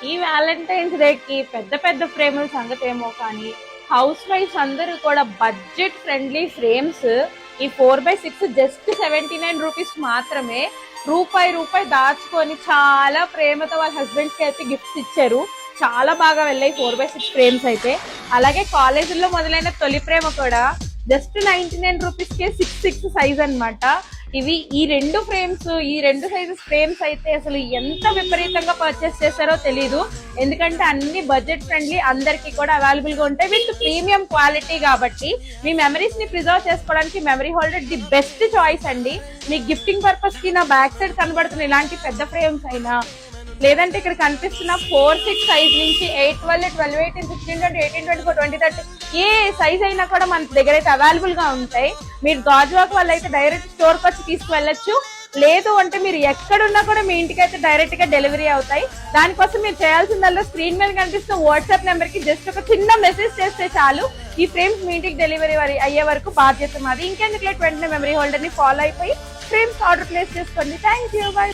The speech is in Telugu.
ఈ వ్యాలంటైన్స్ డేకి పెద్ద పెద్ద ఫ్రేముల సంగతి ఏమో కానీ హౌస్ వైఫ్స్ అందరూ కూడా బడ్జెట్ ఫ్రెండ్లీ ఫ్రేమ్స్ ఈ 4x6 జస్ట్ 79 రూపీస్ మాత్రమే రూపాయి రూపాయి దాచుకొని చాలా ప్రేమతో వాళ్ళ హస్బెండ్స్ కి అయితే గిఫ్ట్స్ ఇచ్చారు. చాలా బాగా వెళ్ళాయి 4x6 ఫ్రేమ్స్ అయితే. అలాగే కాలేజీల్లో మొదలైన తొలి ప్రేమ కూడా జస్ట్ 99 రూపీస్ కే 6 సైజ్ అనమాట. ఇవి ఈ రెండు సైజెస్ ఫ్రేమ్స్ అయితే అసలు ఎంత విపరీతంగా పర్చేస్ చేశారో తెలీదు. ఎందుకంటే అన్ని బడ్జెట్ ఫ్రెండ్లీ, అందరికి కూడా అవైలబుల్ గా ఉంటాయి విత్ ప్రీమియం క్వాలిటీ. కాబట్టి మీ మెమరీస్ ని ప్రిజర్వ్ చేసుకోవడానికి memory holder the best choice అండి. మీ గిఫ్టింగ్ పర్పస్ కి నా బ్యాక్ సైడ్ కనబడుతున్న ఇలాంటి పెద్ద ఫ్రేమ్స్ అయినా, లేదంటే ఇక్కడ కనిపిస్తున్న 4-6 సైజ్ నుంచి 8-12, 12-18, 16-20, 18-24, 20-30 ఏ సైజ్ అయినా కూడా మన దగ్గర అయితే అవైలబుల్ గా ఉంటాయి. మీరు గాజువాక్ వల్ల అయితే డైరెక్ట్ స్టోర్ కి వచ్చి తీసుకువెళ్ళొచ్చు. లేదు అంటే మీరు ఎక్కడున్నా కూడా మీ ఇంటికి అయితే డైరెక్ట్ గా డెలివరీ అవుతాయి. దానికోసం మీరు చేయాల్సిందల్లా స్క్రీన్ మీద కనిపిస్తున్న వాట్సాప్ నెంబర్ కి జస్ట్ ఒక చిన్న మెసేజ్ చేస్తే చాలు. ఈ ఫ్రేమ్స్ మీ ఇంటికి డెలివరీ అయ్యే వరకు బాధ్యత మాది. ఇంకెందుకు వెంటనే మెమరీ హోల్డర్ ని ఫాలో అయిపోయి ఫ్రేమ్స్ ఆర్డర్ ప్లేస్ చేసుకోండి. Thank you, by.